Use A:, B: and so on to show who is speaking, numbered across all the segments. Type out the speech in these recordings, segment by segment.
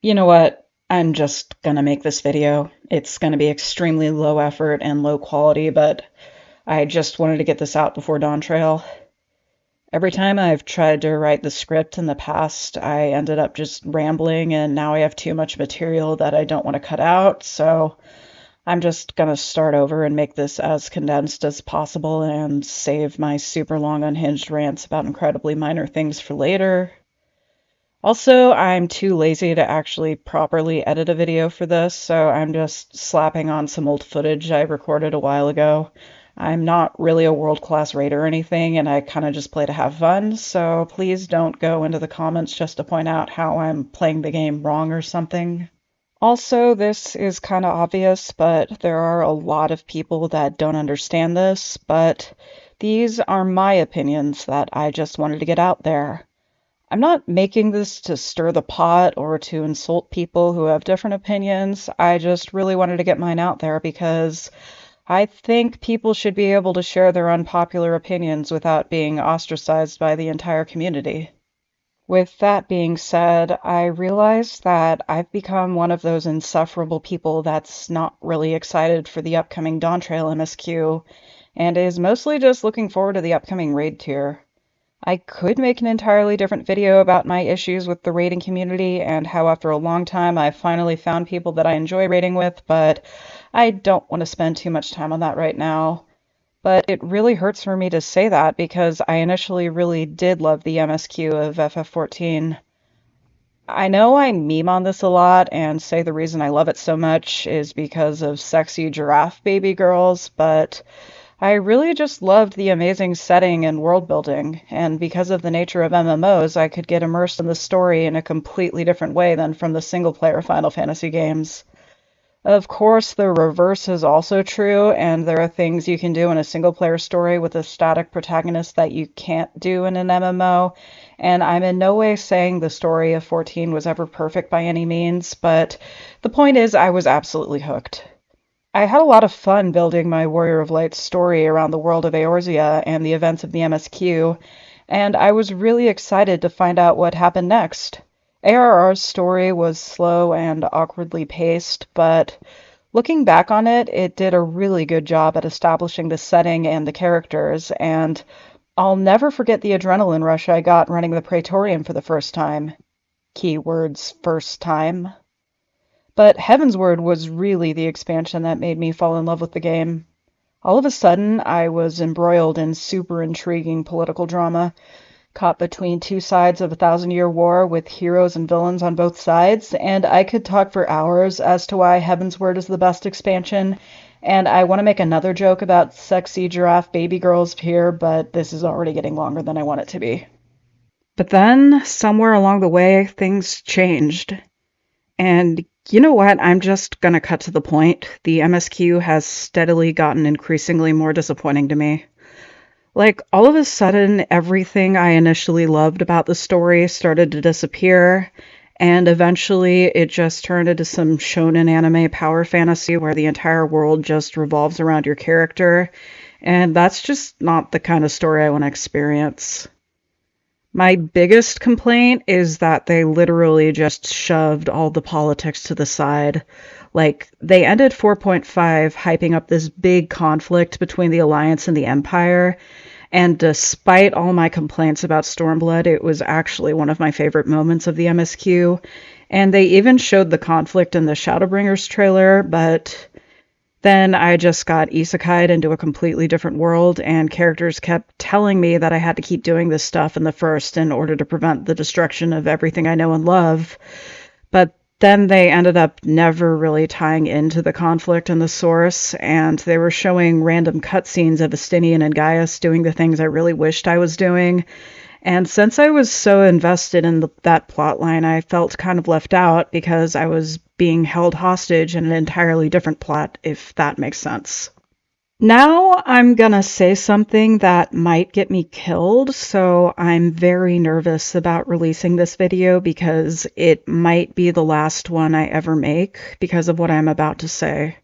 A: You know what? I'm just gonna make this video. It's gonna be extremely low effort and low quality, but I just wanted to get this out before Dawn Trail. Every time I've tried to write the script in the past, I ended up just rambling, and now I have too much material that I don't want to cut out, so I'm just gonna start over and make this as condensed as possible and save my super long unhinged rants about incredibly minor things for later. Also, I'm too lazy to actually properly edit a video for this, so I'm just slapping on some old footage I recorded a while ago. I'm not really a world-class raider or anything, and I kind of just play to have fun, so please don't go into the comments just to point out how I'm playing the game wrong or something. Also, this is kind of obvious, but there are a lot of people that don't understand this, but these are my opinions that I just wanted to get out there. I'm not making this to stir the pot or to insult people who have different opinions. I just really wanted to get mine out there because I think people should be able to share their unpopular opinions without being ostracized by the entire community. With that being said, I realize that I've become one of those insufferable people that's not really excited for the upcoming Dawn Trail MSQ and is mostly just looking forward to the upcoming raid tier. I could make an entirely different video about my issues with the raiding community and how after a long time I finally found people that I enjoy raiding with, but I don't want to spend too much time on that right now. But it really hurts for me to say that because I initially really did love the MSQ of FF14. I know I meme on this a lot and say the reason I love it so much is because of sexy giraffe baby girls, but I really just loved the amazing setting and world building, and because of the nature of MMOs, I could get immersed in the story in a completely different way than from the single player Final Fantasy games. Of course, the reverse is also true, and there are things you can do in a single player story with a static protagonist that you can't do in an MMO, and I'm in no way saying the story of 14 was ever perfect by any means, but the point is I was absolutely hooked. I had a lot of fun building my Warrior of Light story around the world of Eorzea and the events of the MSQ, and I was really excited to find out what happened next. ARR's story was slow and awkwardly paced, but looking back on it, it did a really good job at establishing the setting and the characters, and I'll never forget the adrenaline rush I got running the Praetorium for the first time. Keywords first time. But Heavensward was really the expansion that made me fall in love with the game. All of a sudden, I was embroiled in super intriguing political drama, caught between two sides of a thousand-year war with heroes and villains on both sides, and I could talk for hours as to why Heavensward is the best expansion, and I want to make another joke about sexy giraffe baby girls here, but this is already getting longer than I want it to be. But then, somewhere along the way, things changed. And you know what? I'm just gonna cut to the point. The MSQ has steadily gotten increasingly more disappointing to me. Like, all of a sudden, everything I initially loved about the story started to disappear, and eventually it just turned into some shonen anime power fantasy where the entire world just revolves around your character, and that's just not the kind of story I want to experience. My biggest complaint is that they literally just shoved all the politics to the side. Like, they ended 4.5 hyping up this big conflict between the Alliance and the Empire, and despite all my complaints about Stormblood, it was actually one of my favorite moments of the MSQ. And they even showed the conflict in the Shadowbringers trailer, but then I just got isekai'd into a completely different world, and characters kept telling me that I had to keep doing this stuff in the first in order to prevent the destruction of everything I know and love. But then they ended up never really tying into the conflict in the source, and they were showing random cutscenes of Estinian and Gaius doing the things I really wished I was doing. And since I was so invested in that plot line, I felt kind of left out because I was being held hostage in an entirely different plot, if that makes sense. Now I'm gonna say something that might get me killed, so I'm very nervous about releasing this video because it might be the last one I ever make because of what I'm about to say.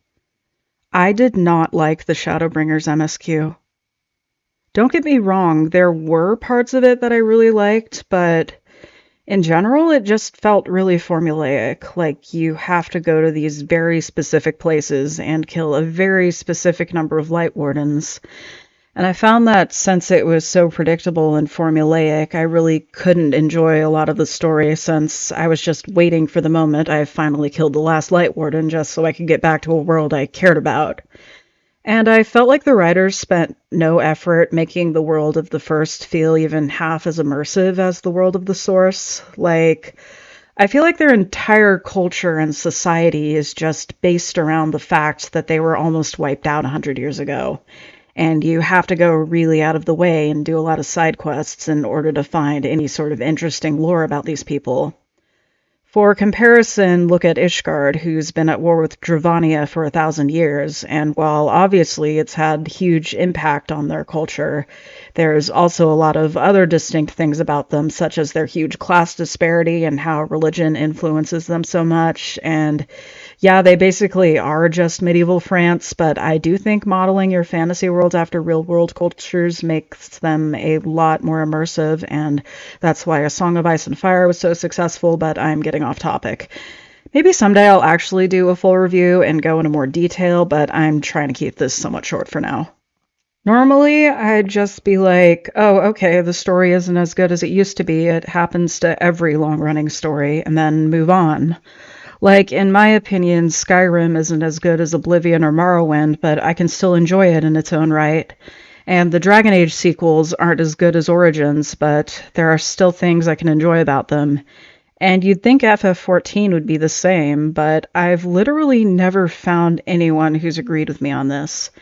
A: I did not like the Shadowbringers MSQ. Don't get me wrong, there were parts of it that I really liked, but In general, it just felt really formulaic, like you have to go to these very specific places and kill a very specific number of Light Wardens. And I found that since it was so predictable and formulaic, I really couldn't enjoy a lot of the story since I was just waiting for the moment I finally killed the last Light Warden just so I could get back to a world I cared about. And I felt like the writers spent no effort making the world of the first feel even half as immersive as the world of the source. Like, I feel like their entire culture and society is just based around the fact that they were almost wiped out 100 years ago. And you have to go really out of the way and do a lot of side quests in order to find any sort of interesting lore about these people. For comparison, look at Ishgard, who's been at war with Dravania for 1,000 years, and while obviously it's had huge impact on their culture, there's also a lot of other distinct things about them, such as their huge class disparity and how religion influences them so much. And yeah, they basically are just medieval France, but I do think modeling your fantasy worlds after real-world cultures makes them a lot more immersive, and that's why A Song of Ice and Fire was so successful, but I'm getting off topic. Maybe someday I'll actually do a full review and go into more detail, but I'm trying to keep this somewhat short for now. Normally, I'd just be like, oh, okay, the story isn't as good as it used to be. It happens to every long-running story, and then move on. Like, in my opinion, Skyrim isn't as good as Oblivion or Morrowind, but I can still enjoy it in its own right. And the Dragon Age sequels aren't as good as Origins, but there are still things I can enjoy about them. And you'd think FF14 would be the same, but I've literally never found anyone who's agreed with me on this.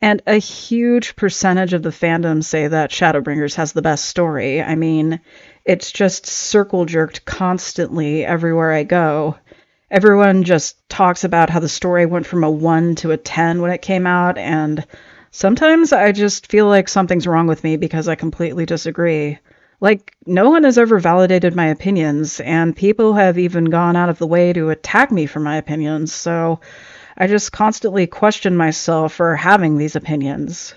A: And a huge percentage of the fandom say that Shadowbringers has the best story. I mean, it's just circle-jerked constantly everywhere I go. Everyone just talks about how the story went from a 1 to a 10 when it came out, and sometimes I just feel like something's wrong with me because I completely disagree. Like, no one has ever validated my opinions, and people have even gone out of the way to attack me for my opinions, so I just constantly question myself for having these opinions.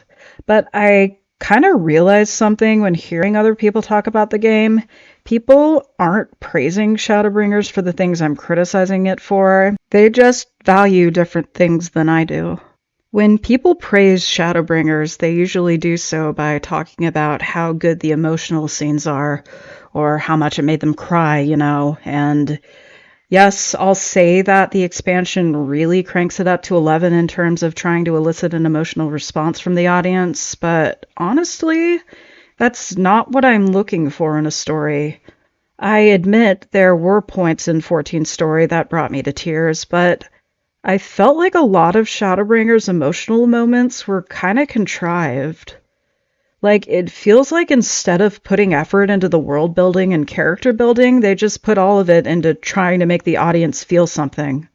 A: But I kind of realized something when hearing other people talk about the game. People aren't praising Shadowbringers for the things I'm criticizing it for. They just value different things than I do. When people praise Shadowbringers, they usually do so by talking about how good the emotional scenes are, or how much it made them cry, and yes, I'll say that the expansion really cranks it up to 11 in terms of trying to elicit an emotional response from the audience, but honestly, that's not what I'm looking for in a story. I admit there were points in 14's story that brought me to tears, but I felt like a lot of Shadowbringers' emotional moments were kind of contrived. Like, it feels like instead of putting effort into the world building and character building, they just put all of it into trying to make the audience feel something.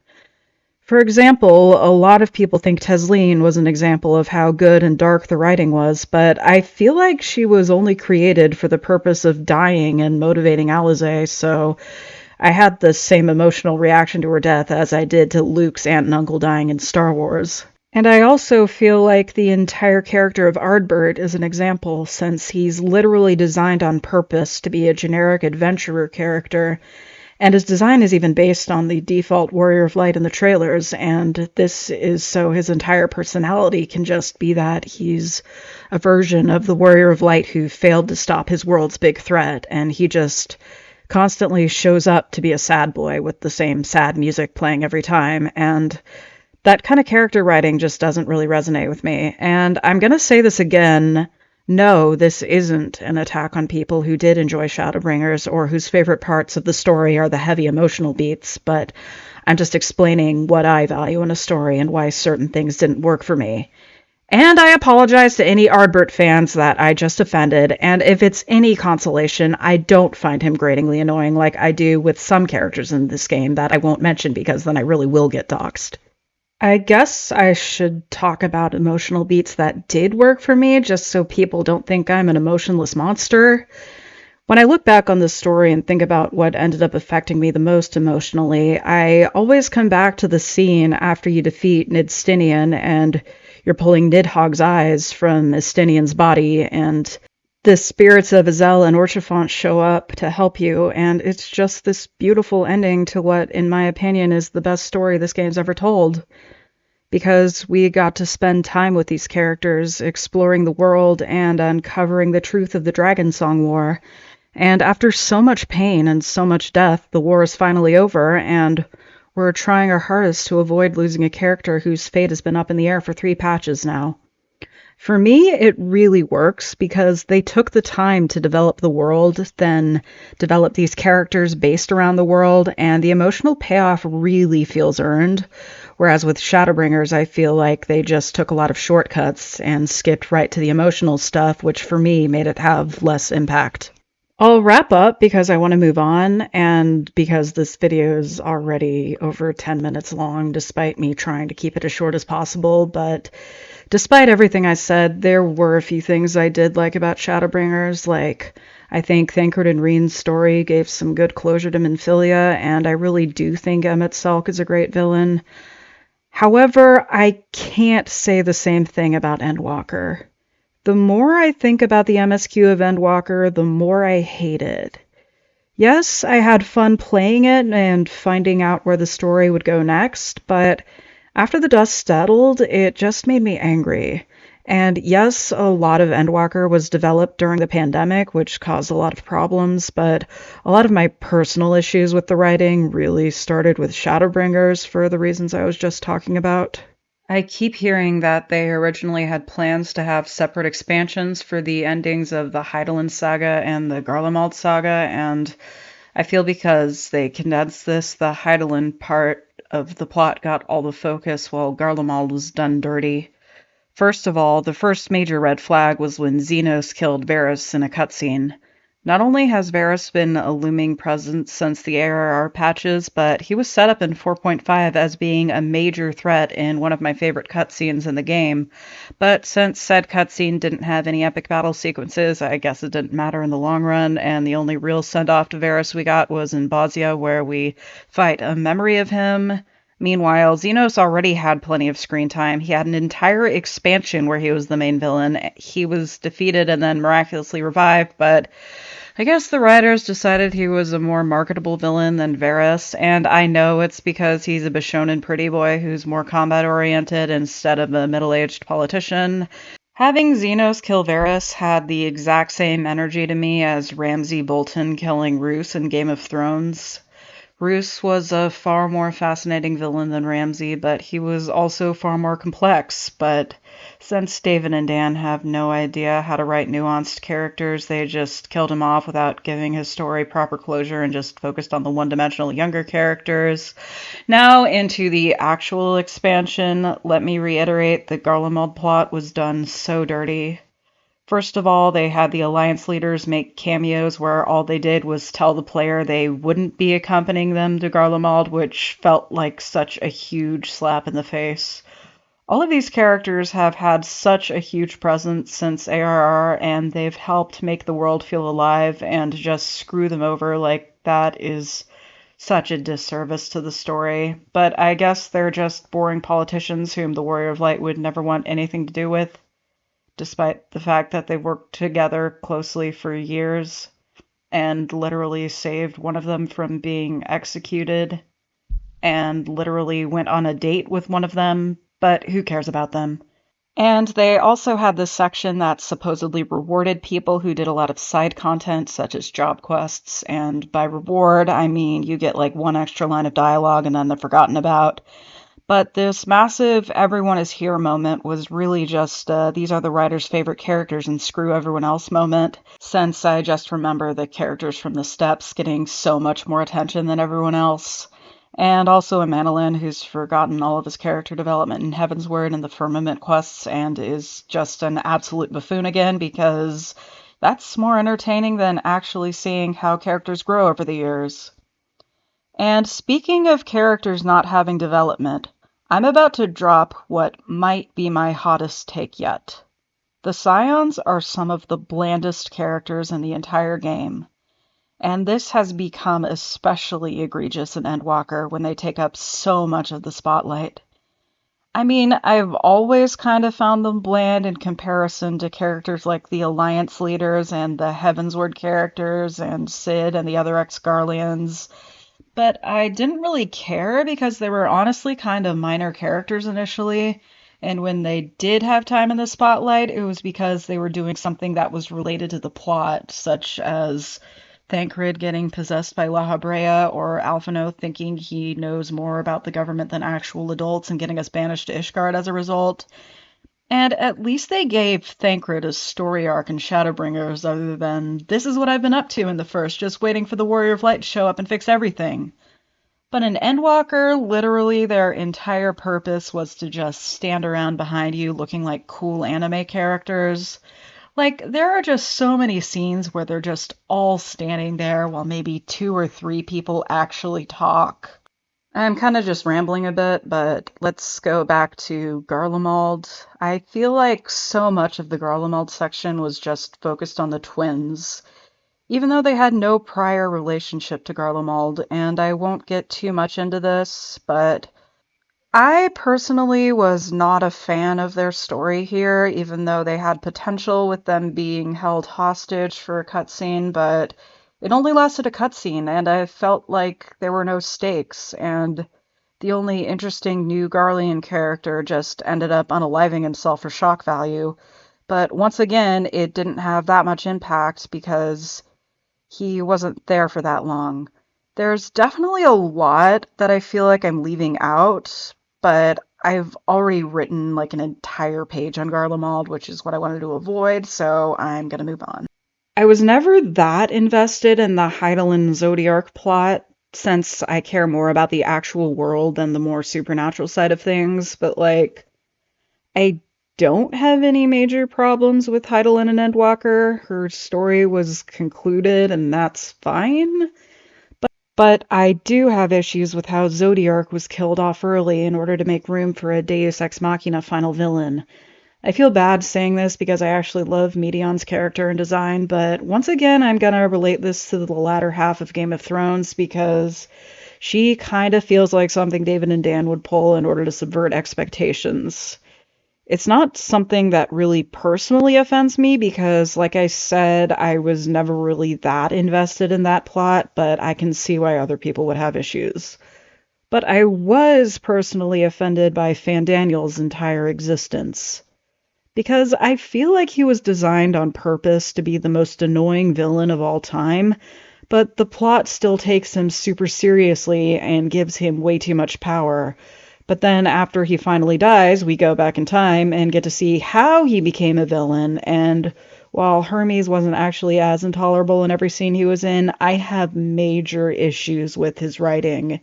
A: For example, a lot of people think Tesleen was an example of how good and dark the writing was, but I feel like she was only created for the purpose of dying and motivating Alize, so I had the same emotional reaction to her death as I did to Luke's aunt and uncle dying in Star Wars. And I also feel like the entire character of Ardbert is an example, since he's literally designed on purpose to be a generic adventurer character, and his design is even based on the default Warrior of Light in the trailers, and this is so his entire personality can just be that he's a version of the Warrior of Light who failed to stop his world's big threat, and he just constantly shows up to be a sad boy with the same sad music playing every time, and that kind of character writing just doesn't really resonate with me. And I'm going to say this again. No, this isn't an attack on people who did enjoy Shadowbringers or whose favorite parts of the story are the heavy emotional beats, but I'm just explaining what I value in a story and why certain things didn't work for me. And I apologize to any Ardbert fans that I just offended, and if it's any consolation, I don't find him gratingly annoying like I do with some characters in this game that I won't mention because then I really will get doxxed. I guess I should talk about emotional beats that did work for me, just so people don't think I'm an emotionless monster. When I look back on this story and think about what ended up affecting me the most emotionally, I always come back to the scene after you defeat Nidstinian and you're pulling Nidhogg's eyes from Estinian's body, and the spirits of Azel and Orchifont show up to help you, and it's just this beautiful ending to what, in my opinion, is the best story this game's ever told. Because we got to spend time with these characters, exploring the world and uncovering the truth of the Dragon Song War. And after so much pain and so much death, the war is finally over, and we're trying our hardest to avoid losing a character whose fate has been up in the air for 3 patches now. For me, it really works because they took the time to develop the world, then develop these characters based around the world, and the emotional payoff really feels earned. Whereas with Shadowbringers, I feel like they just took a lot of shortcuts and skipped right to the emotional stuff, which for me made it have less impact. I'll wrap up because I want to move on, and because this video is already over 10 minutes long, despite me trying to keep it as short as possible. But despite everything I said, there were a few things I did like about Shadowbringers. Like, I think Thancred and Reen's story gave some good closure to Minfilia, and I really do think Emmett Selk is a great villain. However, I can't say the same thing about Endwalker. The more I think about the MSQ of Endwalker, the more I hate it. Yes, I had fun playing it and finding out where the story would go next, but after the dust settled, it just made me angry. And yes, a lot of Endwalker was developed during the pandemic, which caused a lot of problems, but a lot of my personal issues with the writing really started with Shadowbringers for the reasons I was just talking about. I keep hearing that they originally had plans to have separate expansions for the endings of the Hydaelyn saga and the Garlemald saga, and I feel because they condensed this, the Hydaelyn part of the plot got all the focus while Garlemald was done dirty. First of all, the first major red flag was when Xenos killed Varys in a cutscene. Not only has Varys been a looming presence since the ARR patches, but he was set up in 4.5 as being a major threat in one of my favorite cutscenes in the game. But since said cutscene didn't have any epic battle sequences, I guess it didn't matter in the long run, and the only real send-off to Varys we got was in Bosnia, where we fight a memory of him. Meanwhile, Xenos already had plenty of screen time. He had an entire expansion where he was the main villain. He was defeated and then miraculously revived, but I guess the writers decided he was a more marketable villain than Varys, and I know it's because he's a Bishonen pretty boy who's more combat-oriented instead of a middle-aged politician. Having Xenos kill Varys had the exact same energy to me as Ramsay Bolton killing Roose in Game of Thrones. Roose was a far more fascinating villain than Ramsay, but he was also far more complex. But since David and Dan have no idea how to write nuanced characters, they just killed him off without giving his story proper closure and just focused on the one-dimensional younger characters. Now into the actual expansion, let me reiterate the Garlemald plot was done so dirty. First of all, they had the Alliance leaders make cameos where all they did was tell the player they wouldn't be accompanying them to Garlemald, which felt like such a huge slap in the face. All of these characters have had such a huge presence since ARR, and they've helped make the world feel alive, and just screw them over like that is such a disservice to the story. But I guess they're just boring politicians whom the Warrior of Light would never want anything to do with, despite the fact that they've worked together closely for years and literally saved one of them from being executed and literally went on a date with one of them, but who cares about them? And they also had this section that supposedly rewarded people who did a lot of side content, such as job quests, and by reward, I mean you get like one extra line of dialogue and then they're forgotten about. But this massive everyone is here moment was really just these are the writer's favorite characters and screw everyone else moment, since I just remember the characters from the steps getting so much more attention than everyone else. And also Amanolin, who's forgotten all of his character development in Heavensward and the Firmament quests and is just an absolute buffoon again, because that's more entertaining than actually seeing how characters grow over the years. And speaking of characters not having development, I'm about to drop what might be my hottest take yet. The Scions are some of the blandest characters in the entire game, and this has become especially egregious in Endwalker when they take up so much of the spotlight. I mean, I've always kind of found them bland in comparison to characters like the Alliance leaders and the Heavensward characters and Cid and the other Ex-Garleans. But I didn't really care because they were honestly kind of minor characters initially. And when they did have time in the spotlight, it was because they were doing something that was related to the plot, such as Thancred getting possessed by La Habrea, or Alphino thinking he knows more about the government than actual adults and getting us banished to Ishgard as a result. And at least they gave Thancred a story arc in Shadowbringers other than, this is what I've been up to in the first, just waiting for the Warrior of Light to show up and fix everything. But in Endwalker, literally their entire purpose was to just stand around behind you looking like cool anime characters. Like, there are just so many scenes where they're just all standing there while maybe 2 or 3 people actually talk. I'm kind of just rambling a bit, but let's go back to Garlemald. I feel like so much of the Garlemald section was just focused on the twins, even though they had no prior relationship to Garlemald, and I won't get too much into this, but I personally was not a fan of their story here, even though they had potential with them being held hostage for a cutscene, but it only lasted a cutscene, and I felt like there were no stakes, and the only interesting new Garlean character just ended up unaliving himself for shock value. But once again, it didn't have that much impact because he wasn't there for that long. There's definitely a lot that I feel like I'm leaving out, but I've already written like an entire page on Garlemald, which is what I wanted to avoid, so I'm gonna move on. I was never that invested in the Hydaelyn Zodiark plot, since I care more about the actual world than the more supernatural side of things, but like, I don't have any major problems with Hydaelyn and Endwalker. Her story was concluded, and that's fine. But I do have issues with how Zodiark was killed off early in order to make room for a Deus Ex Machina final villain. I feel bad saying this because I actually love Medion's character and design, but once again, I'm gonna relate this to the latter half of Game of Thrones because she kind of feels like something David and Dan would pull in order to subvert expectations. It's not something that really personally offends me because, like I said, I was never really that invested in that plot, but I can see why other people would have issues. But I was personally offended by Fandaniel's entire existence. Because I feel like he was designed on purpose to be the most annoying villain of all time, but the plot still takes him super seriously and gives him way too much power. But then after he finally dies, we go back in time and get to see how he became a villain, and while Hermes wasn't actually as intolerable in every scene he was in, I have major issues with his writing.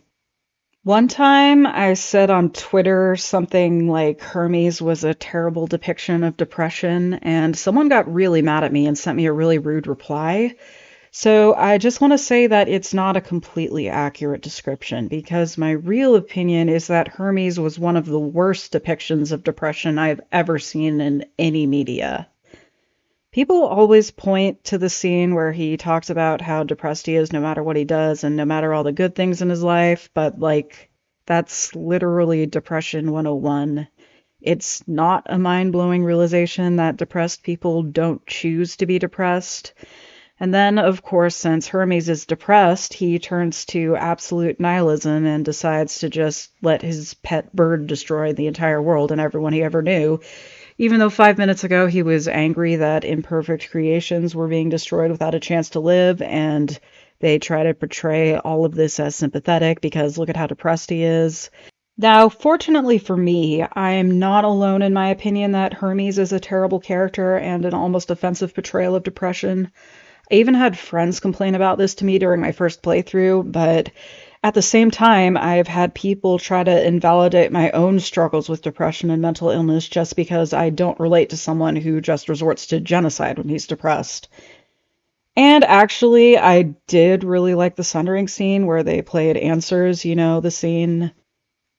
A: One time I said on Twitter something like Hermes was a terrible depiction of depression, and someone got really mad at me and sent me a really rude reply. So I just want to say that it's not a completely accurate description, because my real opinion is that Hermes was one of the worst depictions of depression I've ever seen in any media. People always point to the scene where he talks about how depressed he is no matter what he does and no matter all the good things in his life, but like, that's literally Depression 101. It's not a mind-blowing realization that depressed people don't choose to be depressed. And then, of course, since Hermes is depressed, he turns to absolute nihilism and decides to just let his pet bird destroy the entire world and everyone he ever knew, even though 5 minutes ago he was angry that imperfect creations were being destroyed without a chance to live, and they try to portray all of this as sympathetic because look at how depressed he is. Now, fortunately for me, I am not alone in my opinion that Hermes is a terrible character and an almost offensive portrayal of depression. I even had friends complain about this to me during my first playthrough, but at the same time, I've had people try to invalidate my own struggles with depression and mental illness just because I don't relate to someone who just resorts to genocide when he's depressed. And actually, I did really like the Sundering scene where they played Answers, you know, the scene,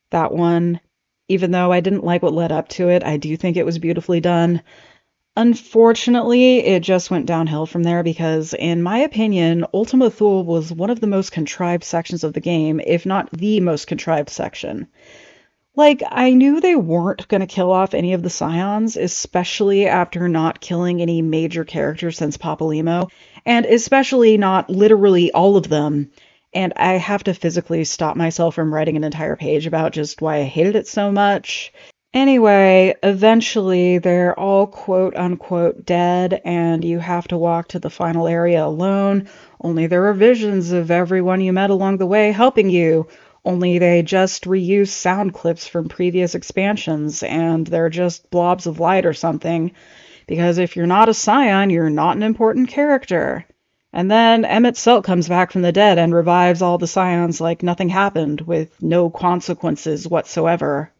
A: that one. Even though I didn't like what led up to it, I do think it was beautifully done. Unfortunately, it just went downhill from there because, in my opinion, Ultima Thule was one of the most contrived sections of the game, if not the most contrived section. Like, I knew they weren't going to kill off any of the Scions, especially after not killing any major characters since Papalymo, and especially not literally all of them. And I have to physically stop myself from writing an entire page about just why I hated it so much. Anyway, eventually they're all quote unquote dead, and you have to walk to the final area alone. Only there are visions of everyone you met along the way helping you. Only they just reuse sound clips from previous expansions, and they're just blobs of light or something. Because if you're not a Scion, you're not an important character. And then Emmett Selt comes back from the dead and revives all the Scions like nothing happened, with no consequences whatsoever.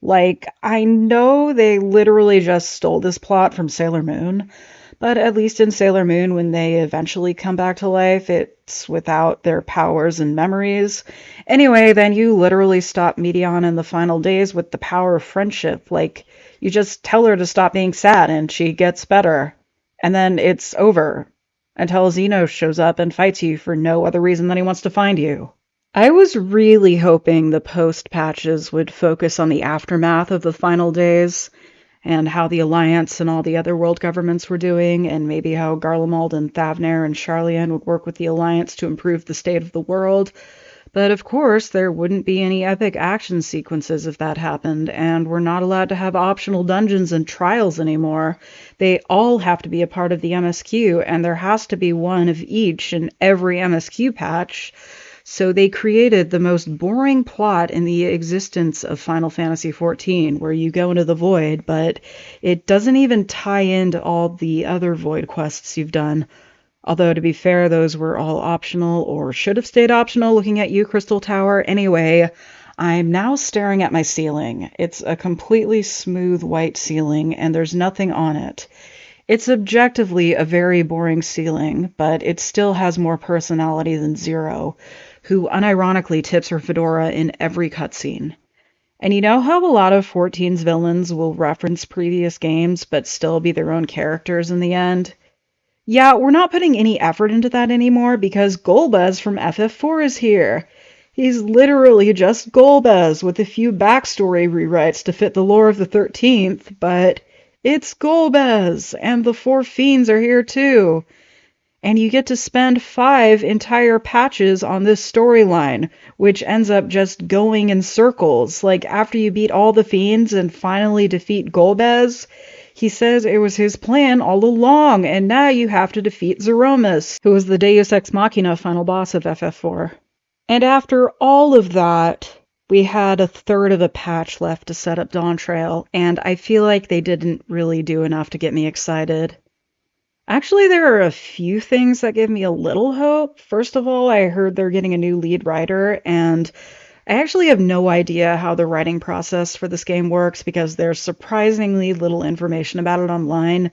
A: Like, I know they literally just stole this plot from Sailor Moon, but at least in Sailor Moon, when they eventually come back to life, it's without their powers and memories. Anyway, then you literally stop Meteon in the final days with the power of friendship. Like, you just tell her to stop being sad and she gets better. And then it's over until Xenos shows up and fights you for no other reason than he wants to find you. I was really hoping the post patches would focus on the aftermath of the final days and how the Alliance and all the other world governments were doing, and maybe how Garlemald and Thavnair and Charlian would work with the Alliance to improve the state of the world. But of course, there wouldn't be any epic action sequences if that happened, and we're not allowed to have optional dungeons and trials anymore. They all have to be a part of the MSQ, and there has to be one of each in every MSQ patch. So they created the most boring plot in the existence of Final Fantasy XIV, where you go into the void, but it doesn't even tie into all the other void quests you've done. Although, to be fair, those were all optional, or should have stayed optional, looking at you, Crystal Tower. Anyway, I'm now staring at my ceiling. It's a completely smooth white ceiling, and there's nothing on it. It's objectively a very boring ceiling, but it still has more personality than Zero, who unironically tips her fedora in every cutscene. And you know how a lot of 14's villains will reference previous games but still be their own characters in the end? Yeah, we're not putting any effort into that anymore because Golbez from FF4 is here. He's literally just Golbez with a few backstory rewrites to fit the lore of the 13th, but it's Golbez, and the four fiends are here too. And you get to spend 5 entire patches on this storyline, which ends up just going in circles. Like, after you beat all the fiends and finally defeat Golbez, he says it was his plan all along, and now you have to defeat Zeromus, who was the Deus Ex Machina final boss of FF4. And after all of that, we had a third of a patch left to set up Dawntrail, and I feel like they didn't really do enough to get me excited. Actually, there are a few things that give me a little hope. First of all, I heard they're getting a new lead writer, and I actually have no idea how the writing process for this game works because there's surprisingly little information about it online,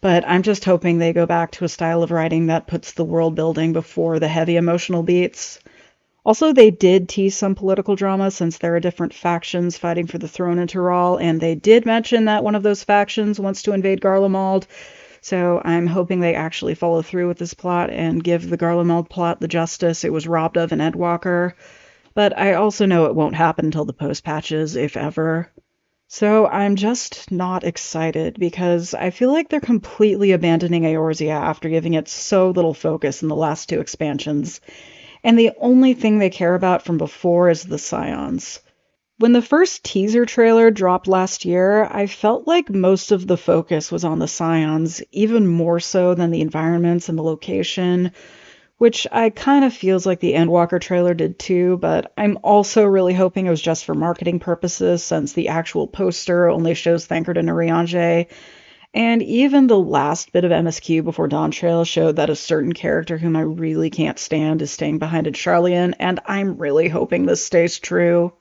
A: but I'm just hoping they go back to a style of writing that puts the world building before the heavy emotional beats. Also, they did tease some political drama since there are different factions fighting for the throne in Tyrol, and they did mention that one of those factions wants to invade Garlemald. So I'm hoping they actually follow through with this plot and give the Garlemald plot the justice it was robbed of in Endwalker. But I also know it won't happen until the post-patches, if ever. So I'm just not excited because I feel like they're completely abandoning Eorzea after giving it so little focus in the last 2 expansions. And the only thing they care about from before is the Scions. When the first teaser trailer dropped last year, I felt like most of the focus was on the Scions, even more so than the environments and the location, which I kind of feels like the Endwalker trailer did too, but I'm also really hoping it was just for marketing purposes since the actual poster only shows Thancred and Urianger. And even the last bit of MSQ before Dawntrail showed that a certain character whom I really can't stand is staying behind in Charlian, and I'm really hoping this stays true.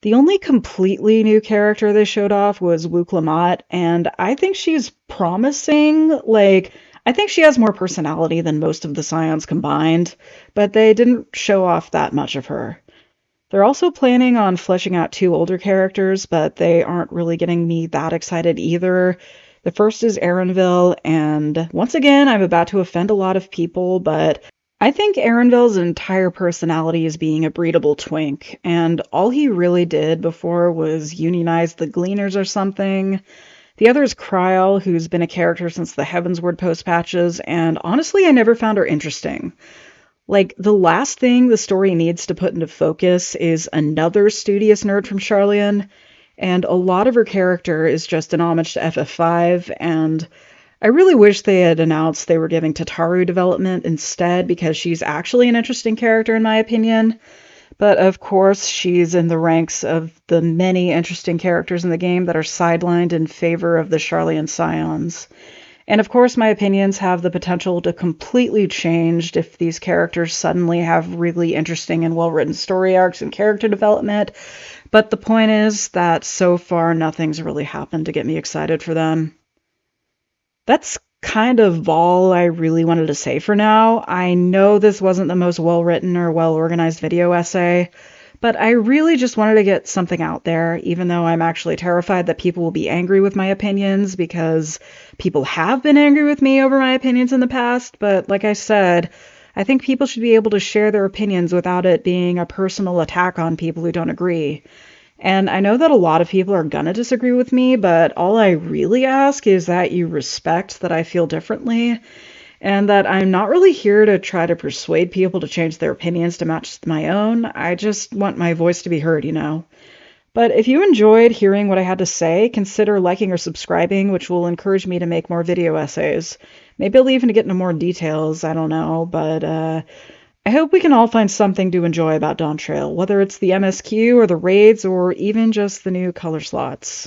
A: The only completely new character they showed off was Wook Lamont, and I think she's promising. Like, I think she has more personality than most of the Scions combined, but they didn't show off that much of her. They're also planning on fleshing out 2 older characters, but they aren't really getting me that excited either. The first is Erenville, and once again, I'm about to offend a lot of people, but I think Arenville's entire personality is being a breedable twink, and all he really did before was unionize the Gleaners or something. The other is Kryl, who's been a character since the Heavensward post patches, and honestly, I never found her interesting. Like, the last thing the story needs to put into focus is another studious nerd from Charlian, and a lot of her character is just an homage to FF5, and I really wish they had announced they were giving Tataru development instead, because she's actually an interesting character in my opinion. But of course, she's in the ranks of the many interesting characters in the game that are sidelined in favor of the Charlian Scions. And of course, my opinions have the potential to completely change if these characters suddenly have really interesting and well-written story arcs and character development. But the point is that so far, nothing's really happened to get me excited for them. That's kind of all I really wanted to say for now. I know this wasn't the most well-written or well-organized video essay, but I really just wanted to get something out there, even though I'm actually terrified that people will be angry with my opinions, because people have been angry with me over my opinions in the past. But like I said, I think people should be able to share their opinions without it being a personal attack on people who don't agree. And I know that a lot of people are gonna disagree with me, but all I really ask is that you respect that I feel differently, and that I'm not really here to try to persuade people to change their opinions to match my own. I just want my voice to be heard, you know. But if you enjoyed hearing what I had to say, consider liking or subscribing, which will encourage me to make more video essays. Maybe I'll even get into more details, I don't know, but I hope we can all find something to enjoy about Dawn Trail, whether it's the MSQ or the raids or even just the new color slots.